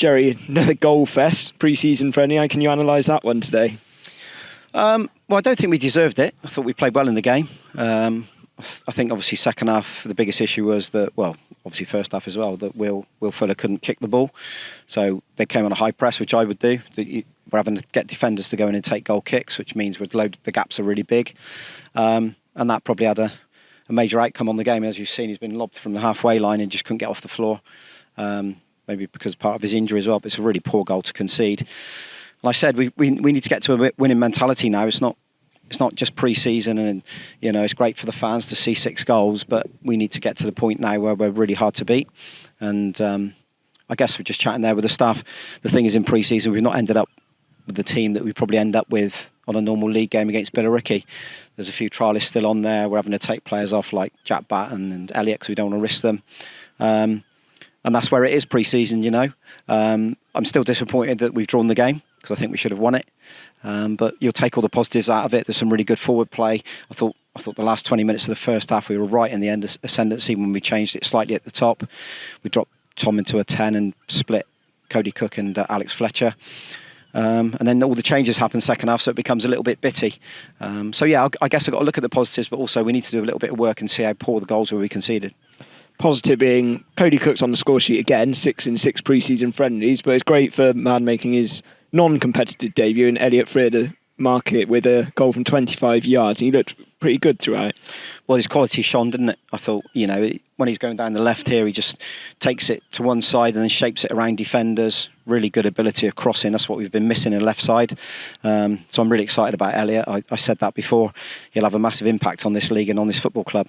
Jerry, another goal fest, pre-season friendly. How can you analyse that one today? Well, I don't think we deserved it. I thought we played well in the game. I think obviously second half, the biggest issue was that, well, obviously first half as well, that Will Fuller couldn't kick the ball. So they came on a high press, which I would do. We're having to get defenders to go in and take goal kicks, which means the gaps are really big. And that probably had a major outcome on the game. As you've seen, he's been lobbed from the halfway line and just couldn't get off the floor. Maybe because part of his injury as well, but it's a really poor goal to concede. Like I said, we need to get to a winning mentality now. It's not just pre-season, and it's great for the fans to see 6 goals, but we need to get to the point now where we're really hard to beat. And I guess we're just chatting there with the staff. The thing is, in pre-season, we've not ended up with the team that we probably end up with on a normal league game against Billericay. There's a few trialists still on there. We're having to take players off like Jack Batten and Elliot because we don't want to risk them. And that's where it is pre-season, I'm still disappointed that we've drawn the game because I think we should have won it. But you'll take all the positives out of it. There's some really good forward play. I thought the last 20 minutes of the first half, we were right in the end ascendancy when we changed it slightly at the top. We dropped Tom into a 10 and split Cody Cook and Alex Fletcher. And then all the changes happen second half, so it becomes a little bit bitty. So yeah, I guess I've got to look at the positives, but also we need to do a little bit of work and see how poor the goals were we conceded. Positive being Cody Cook's on the score sheet again, 6 in 6 pre-season friendlies, but it's great for Man making his non-competitive debut, and Elliot Freer to mark it with a goal from 25 yards. He looked pretty good throughout. Well, his quality shone, didn't it? I thought, when he's going down the left here, he just takes it to one side and then shapes it around defenders. Really good ability of crossing. That's what we've been missing in the left side. So I'm really excited about Elliot. I said that before. He'll have a massive impact on this league and on this football club.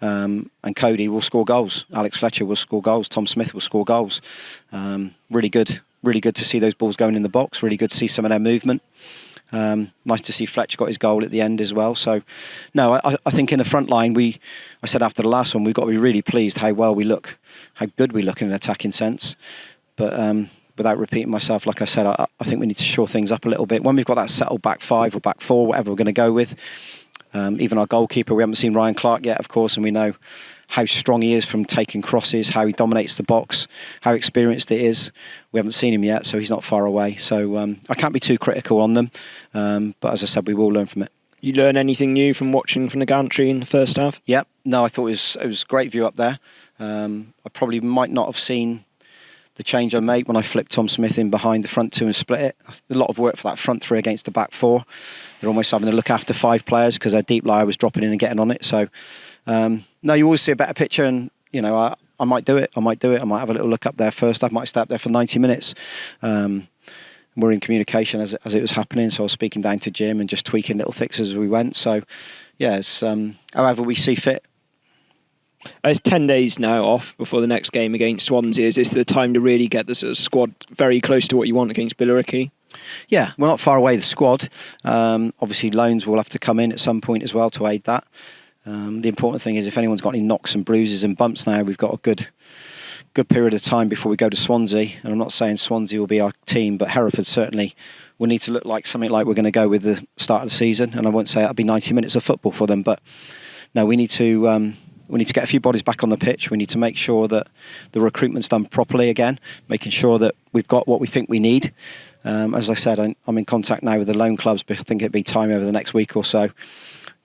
And Cody will score goals. Alex Fletcher will score goals. Tom Smith will score goals. Really good to see those balls going in the box. Really good to see some of their movement. Nice to see Fletcher got his goal at the end as well. So, no, I think in the front line, I said after the last one, we've got to be really pleased how well we look, how good we look in an attacking sense. But without repeating myself, like I said, I think we need to shore things up a little bit. When we've got that settled back 5 or back 4, whatever we're going to go with, even our goalkeeper, we haven't seen Ryan Clark yet, of course, and we know how strong he is from taking crosses, how he dominates the box, how experienced it is. We haven't seen him yet, so he's not far away. So I can't be too critical on them. But as I said, we will learn from it. You learn anything new from watching from the gantry in the first half? Yeah, no, I thought it was a great view up there. I probably might not have seen the change I made when I flipped Tom Smith in behind the front 2 and split it. A lot of work for that front 3 against the back 4. They're almost having to look after 5 players because their deep lie was dropping in and getting on it. So, no, you always see a better picture, and I might do it. I might have a little look up there first. I might stay up there for 90 minutes. We're in communication as it was happening, so I was speaking down to Jim and just tweaking little things as we went. So, yeah, it's however we see fit. It's 10 days now off before the next game against Swansea. Is this the time to really get the sort of squad very close to what you want against Billericay? Yeah, we're not far away, the squad. Obviously, loans will have to come in at some point as well to aid that. The important thing is if anyone's got any knocks and bruises and bumps now, we've got a good period of time before we go to Swansea. And I'm not saying Swansea will be our team, but Hereford certainly will need to look like something like we're going to go with the start of the season. And I won't say that'll be 90 minutes of football for them, but no, we need to get a few bodies back on the pitch. We need to make sure that the recruitment's done properly again, making sure that we've got what we think we need. As I said, I'm in contact now with the loan clubs, but I think it'd be time over the next week or so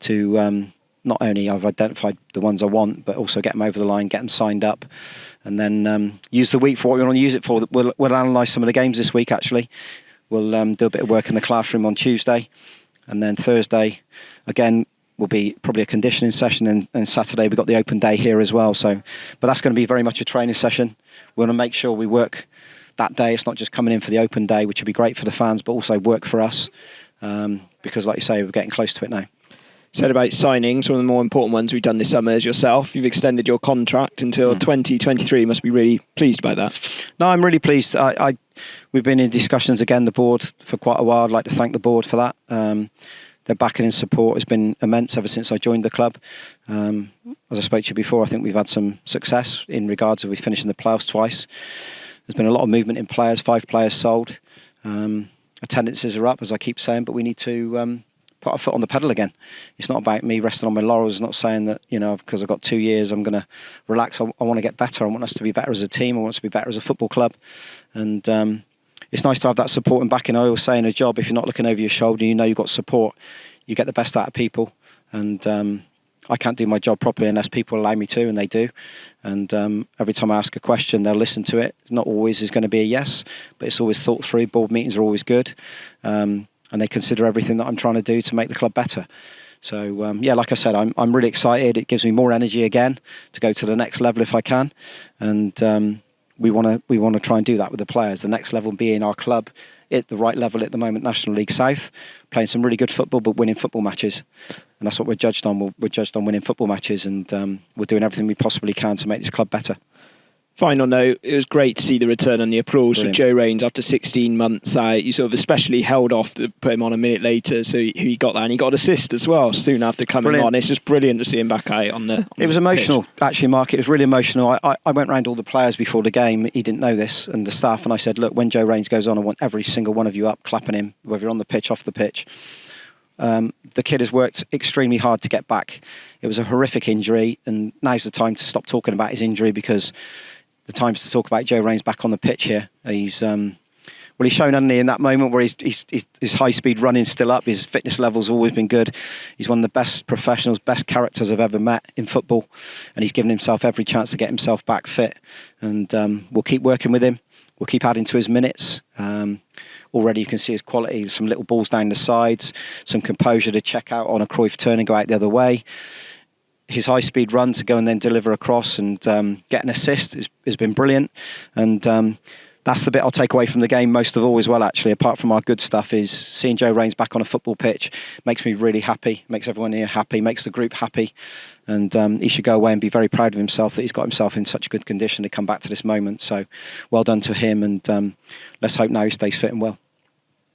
to not only I've identified the ones I want, but also get them over the line, get them signed up, and then use the week for what we want to use it for. We'll analyse some of the games this week, actually. We'll do a bit of work in the classroom on Tuesday, and then Thursday, again, will be probably a conditioning session, and Saturday we've got the open day here as well. So, but that's going to be very much a training session. We want to make sure we work that day. It's not just coming in for the open day, which would be great for the fans, but also work for us, because like you say, we're getting close to it now. Said about signings, one of the more important ones we've done this summer is yourself. You've extended your contract until 2023. You must be really pleased by that. No, I'm really pleased. We've been in discussions again, the board, for quite a while. I'd like to thank the board for that. Their backing and support has been immense ever since I joined the club. As I spoke to you before, I think we've had some success in regards to we finishing the playoffs twice. There's been a lot of movement in players, 5 players sold. Attendances are up, as I keep saying, but we need to put our foot on the pedal again. It's not about me resting on my laurels. It's not saying that, because I've got 2 years, I'm going to relax. I want to get better. I want us to be better as a team. I want us to be better as a football club. And it's nice to have that support and backing. I always say in a job, if you're not looking over your shoulder, you've got support, you get the best out of people. And I can't do my job properly unless people allow me to, and they do. And every time I ask a question, they'll listen to it. Not always is going to be a yes, but it's always thought through. Board meetings are always good. And they consider everything that I'm trying to do to make the club better. So, like I said, I'm really excited. It gives me more energy again to go to the next level if I can. And we want to try and do that with the players. The next level being our club at the right level at the moment, National League South, playing some really good football, but winning football matches. And that's what we're judged on. We're judged on winning football matches, and we're doing everything we possibly can to make this club better. Final note, it was great to see the return and the applause for Joe Rains after 16 months out. You sort of especially held off to put him on a minute later, so he got that, and he got an assist as well soon after coming on. It's just brilliant to see him back out on the It was emotional, actually, Mark. It was really emotional. I went round all the players before the game. He didn't know this, and the staff, and I said, look, when Joe Rains goes on, I want every single one of you up, clapping him, whether you're on the pitch, off the pitch. The kid has worked extremely hard to get back. It was a horrific injury, and now's the time to stop talking about his injury, because the times to talk about Joe Rains back on the pitch here. He's shown, hasn't he, in that moment where his high-speed running's still up, his fitness level's always been good. He's one of the best professionals, best characters I've ever met in football, and he's given himself every chance to get himself back fit. And we'll keep working with him. We'll keep adding to his minutes. Already you can see his quality, some little balls down the sides, some composure to check out on a Cruyff turn and go out the other way. His high-speed run to go and then deliver across and get an assist has been brilliant. And that's the bit I'll take away from the game most of all as well, actually, apart from our good stuff, is seeing Joe Rains back on a football pitch makes me really happy, makes everyone here happy, makes the group happy. And he should go away and be very proud of himself that he's got himself in such good condition to come back to this moment. So well done to him, and let's hope now he stays fit and well.